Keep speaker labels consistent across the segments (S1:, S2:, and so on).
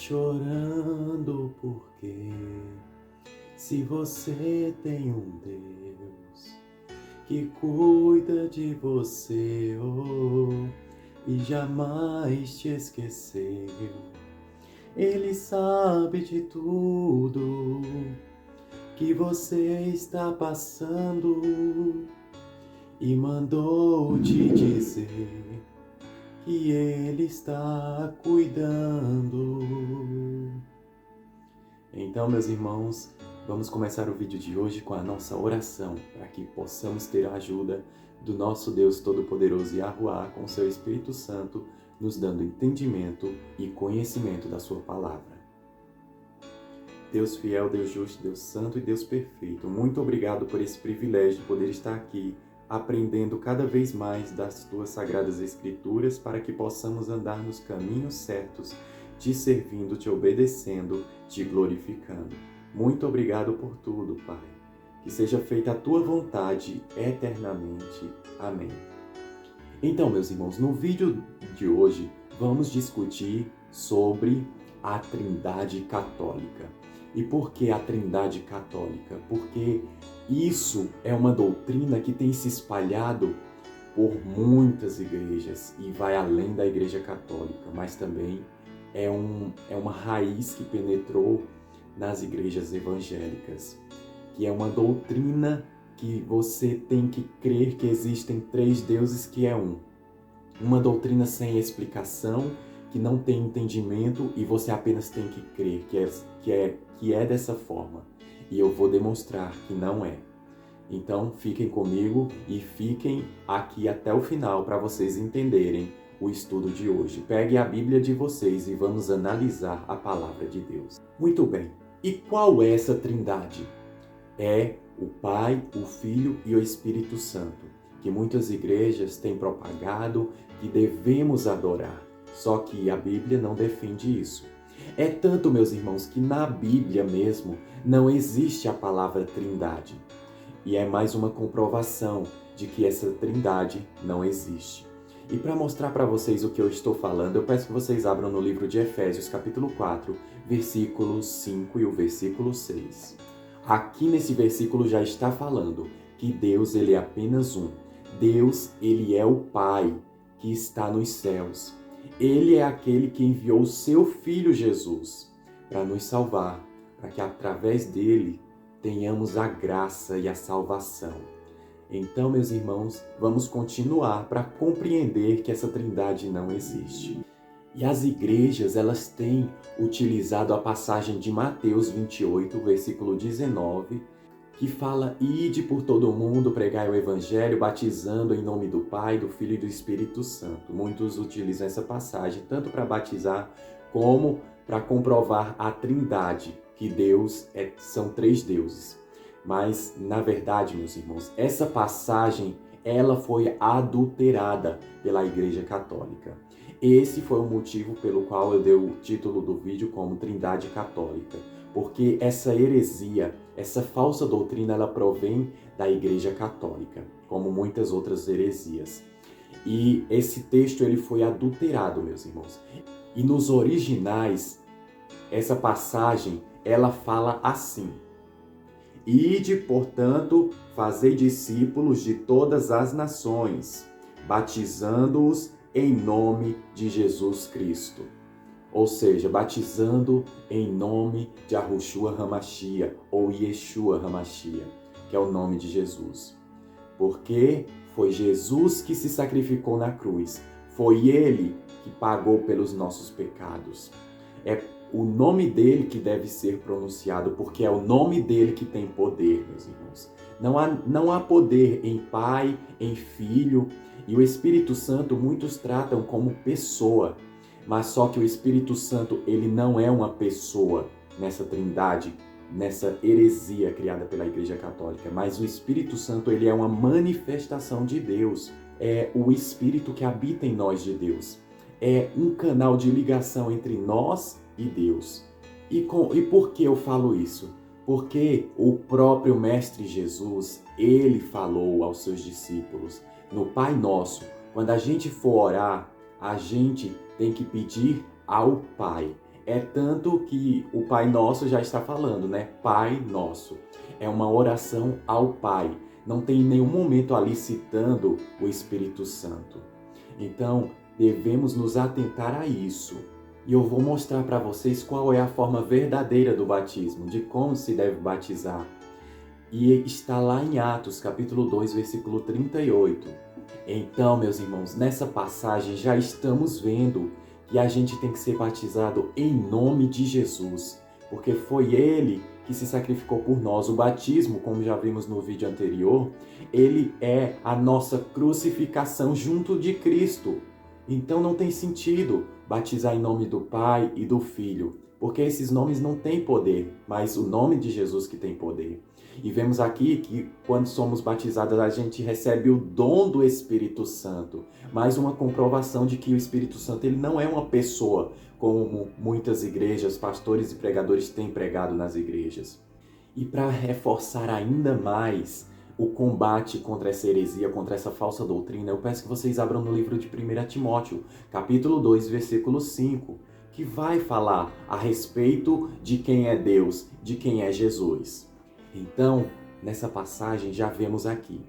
S1: chorando porque se você tem um Deus que cuida de você, e jamais te esqueceu, Ele sabe de tudo que você está passando e mandou te dizer que Ele está cuidando. Então, meus irmãos, vamos começar o vídeo de hoje com a nossa oração, para que possamos ter a ajuda do nosso Deus Todo-Poderoso Yahuwá com o seu Espírito Santo, nos dando entendimento e conhecimento da sua palavra. Deus fiel, Deus justo, Deus santo e Deus perfeito, muito obrigado por esse privilégio de poder estar aqui, aprendendo cada vez mais das tuas sagradas escrituras, para que possamos andar nos caminhos certos, te servindo, te obedecendo, te glorificando. Muito obrigado por tudo, Pai. Que seja feita a tua vontade eternamente. Amém. Então, meus irmãos, no vídeo de hoje vamos discutir sobre a Trindade Católica. E por que a Trindade Católica? Porque isso é uma doutrina que tem se espalhado por muitas igrejas e vai além da Igreja Católica, mas também é uma raiz que penetrou nas igrejas evangélicas, que é uma doutrina que você tem que crer que existem três deuses, que é um. Uma doutrina sem explicação, que não tem entendimento e você apenas tem que crer que é dessa forma. E eu vou demonstrar que não é. Então fiquem comigo e fiquem aqui até o final para vocês entenderem o estudo de hoje. Pegue a Bíblia de vocês e vamos analisar a palavra de Deus. Muito bem. E qual é essa Trindade? É o Pai, o Filho e o Espírito Santo, que muitas igrejas têm propagado que devemos adorar. Só que a Bíblia não defende isso. É tanto, meus irmãos, que na Bíblia mesmo não existe a palavra Trindade. E é mais uma comprovação de que essa Trindade não existe. E para mostrar para vocês o que eu estou falando, eu peço que vocês abram no livro de Efésios, capítulo 4, versículos 5 e o versículo 6. Aqui nesse versículo já está falando que Deus, ele é apenas um. Deus, ele é o Pai que está nos céus. Ele é aquele que enviou o seu Filho Jesus para nos salvar, para que através dele tenhamos a graça e a salvação. Então, meus irmãos, vamos continuar para compreender que essa Trindade não existe. E as igrejas, elas têm utilizado a passagem de Mateus 28, versículo 19, que fala: ide por todo o mundo, pregai o Evangelho, batizando em nome do Pai, do Filho e do Espírito Santo. Muitos utilizam essa passagem tanto para batizar como para comprovar a Trindade, que são três deuses. Mas, na verdade, meus irmãos, essa passagem ela foi adulterada pela Igreja Católica. Esse foi o motivo pelo qual eu dei o título do vídeo como Trindade Católica. Porque essa heresia, essa falsa doutrina, ela provém da Igreja Católica, como muitas outras heresias. E esse texto ele foi adulterado, meus irmãos. E nos originais, essa passagem, ela fala assim: ide, portanto, fazei discípulos de todas as nações, batizando-os em nome de Jesus Cristo. Ou seja, batizando em nome de Yahushua Hamashia, ou Yeshua Hamashia, que é o nome de Jesus. Porque foi Jesus que se sacrificou na cruz. Foi Ele que pagou pelos nossos pecados. É o nome dele que deve ser pronunciado, porque é o nome dele que tem poder, meus irmãos. Não há poder em Pai, em Filho, e o Espírito Santo muitos tratam como pessoa, mas só que o Espírito Santo, ele não é uma pessoa nessa Trindade, nessa heresia criada pela Igreja Católica, mas o Espírito Santo, ele é uma manifestação de Deus, é o Espírito que habita em nós de Deus, é um canal de ligação entre nós e Deus. E por que eu falo isso? Porque o próprio Mestre Jesus, ele falou aos seus discípulos no Pai Nosso: quando a gente for orar, a gente tem que pedir ao Pai. É tanto que o Pai Nosso já está falando, né? Pai Nosso. É uma oração ao Pai. Não tem em nenhum momento ali citando o Espírito Santo. Então, devemos nos atentar a isso. E eu vou mostrar para vocês qual é a forma verdadeira do batismo, de como se deve batizar. E está lá em Atos, capítulo 2, versículo 38. Então, meus irmãos, nessa passagem já estamos vendo que a gente tem que ser batizado em nome de Jesus, porque foi Ele que se sacrificou por nós. O batismo, como já vimos no vídeo anterior, ele é a nossa crucificação junto de Cristo. Então não tem sentido batizar em nome do Pai e do Filho, porque esses nomes não têm poder, mas o nome de Jesus que tem poder. E vemos aqui que quando somos batizados a gente recebe o dom do Espírito Santo, mais uma comprovação de que o Espírito Santo ele não é uma pessoa, como muitas igrejas, pastores e pregadores têm pregado nas igrejas. E para reforçar ainda mais o combate contra essa heresia, contra essa falsa doutrina, eu peço que vocês abram no livro de 1 Timóteo, capítulo 2, versículo 5, que vai falar a respeito de quem é Deus, de quem é Jesus. Então, nessa passagem já vemos aqui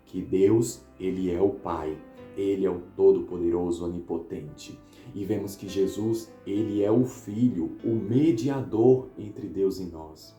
S1: que Deus, ele é o Pai, ele é o Todo-Poderoso, Onipotente. E vemos que Jesus, ele é o Filho, o mediador entre Deus e nós.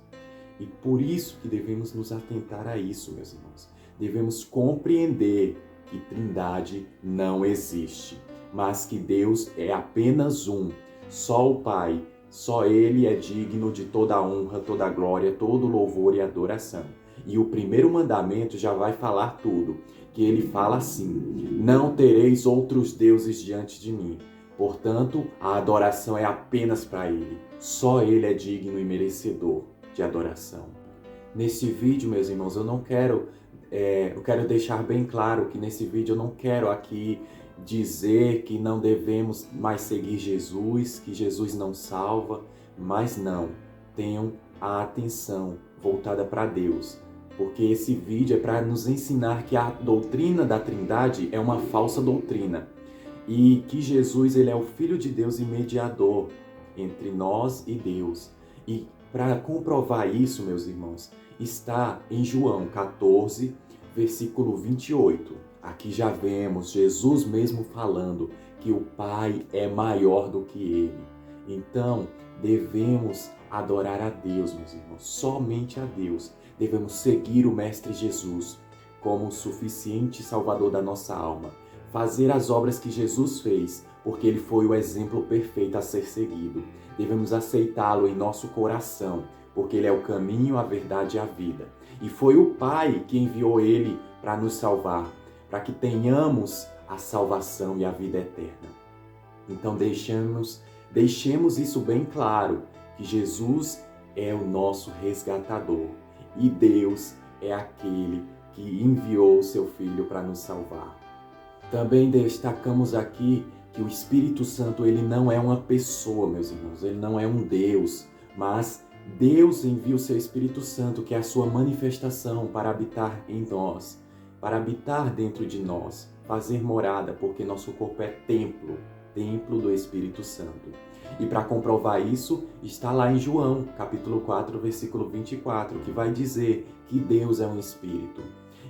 S1: E por isso que devemos nos atentar a isso, meus irmãos. Devemos compreender que Trindade não existe, mas que Deus é apenas um, só o Pai. Só Ele é digno de toda a honra, toda a glória, todo o louvor e adoração. E o primeiro mandamento já vai falar tudo, que ele fala assim: não tereis outros deuses diante de mim. Portanto, a adoração é apenas para Ele. Só Ele é digno e merecedor de adoração. Nesse vídeo, meus irmãos, eu quero deixar bem claro que nesse vídeo eu não quero aqui dizer que não devemos mais seguir Jesus, que Jesus não salva, mas não, tenham a atenção voltada para Deus, porque esse vídeo é para nos ensinar que a doutrina da Trindade é uma falsa doutrina e que Jesus ele é o Filho de Deus e mediador entre nós e Deus. E para comprovar isso, meus irmãos, está em João 14, versículo 28. Aqui já vemos Jesus mesmo falando que o Pai é maior do que Ele. Então, devemos adorar a Deus, meus irmãos, somente a Deus. Devemos seguir o Mestre Jesus como o suficiente Salvador da nossa alma. Fazer as obras que Jesus fez, porque Ele foi o exemplo perfeito a ser seguido. Devemos aceitá-lo em nosso coração, porque Ele é o caminho, a verdade e a vida. E foi o Pai que enviou Ele para nos salvar, para que tenhamos a salvação e a vida eterna. Então deixemos isso bem claro, que Jesus é o nosso resgatador e Deus é aquele que enviou o seu Filho para nos salvar. Também destacamos aqui que o Espírito Santo ele não é uma pessoa, meus irmãos, ele não é um Deus, mas Deus envia o seu Espírito Santo, que é a sua manifestação para habitar em nós, para habitar dentro de nós, fazer morada, porque nosso corpo é templo do Espírito Santo. E para comprovar isso, está lá em João, capítulo 4, versículo 24, que vai dizer que Deus é um Espírito.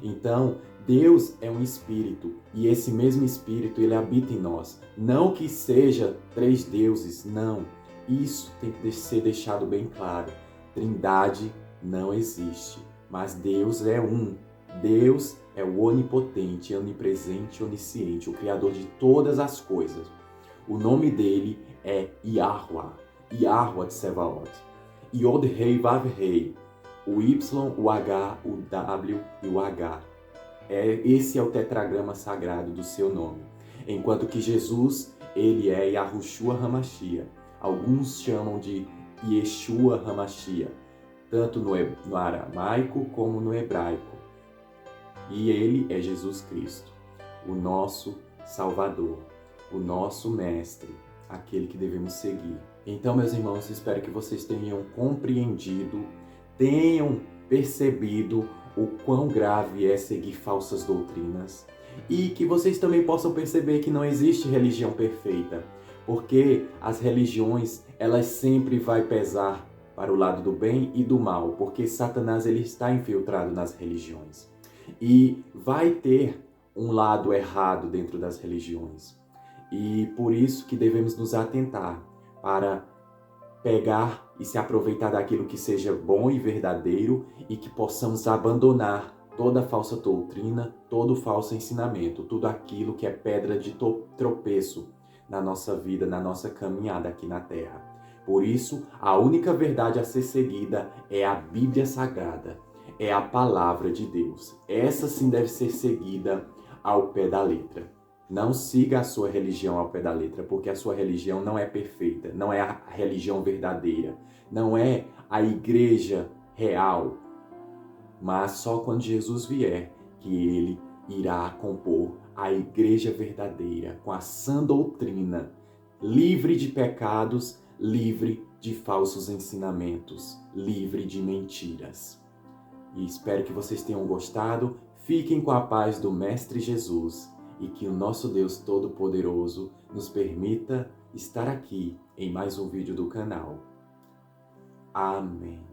S1: Então, Deus é um Espírito, e esse mesmo Espírito, ele habita em nós. Não que seja três deuses, não. Isso tem que ser deixado bem claro. Trindade não existe, mas Deus é um. Deus é o onipotente, onipresente, onisciente, o Criador de todas as coisas. O nome dele é Yahuwah, Yahuwah de Sebaot. Yod Rei Vav Rei, o Y, o H, o W e o H. Esse é o tetragrama sagrado do seu nome. Enquanto que Jesus, ele é Yahushua Hamashia. Alguns chamam de Yeshua Hamashia, tanto no aramaico como no hebraico. E ele é Jesus Cristo, o nosso Salvador, o nosso Mestre, aquele que devemos seguir. Então, meus irmãos, espero que vocês tenham compreendido, tenham percebido o quão grave é seguir falsas doutrinas e que vocês também possam perceber que não existe religião perfeita, Porque as religiões, elas sempre vai pesar para o lado do bem e do mal, porque Satanás ele está infiltrado nas religiões. E vai ter um lado errado dentro das religiões. E por isso que devemos nos atentar para pegar e se aproveitar daquilo que seja bom e verdadeiro e que possamos abandonar toda falsa doutrina, todo falso ensinamento, tudo aquilo que é pedra de tropeço na nossa vida, na nossa caminhada aqui na Terra. Por isso, a única verdade a ser seguida é a Bíblia Sagrada, é a Palavra de Deus. Essa sim deve ser seguida ao pé da letra. Não siga a sua religião ao pé da letra, porque a sua religião não é perfeita, não é a religião verdadeira, não é a igreja real. Mas só quando Jesus vier que ele irá compor a igreja verdadeira, com a sã doutrina, livre de pecados, livre de falsos ensinamentos, livre de mentiras. E espero que vocês tenham gostado. Fiquem com a paz do Mestre Jesus e que o nosso Deus Todo-Poderoso nos permita estar aqui em mais um vídeo do canal. Amém.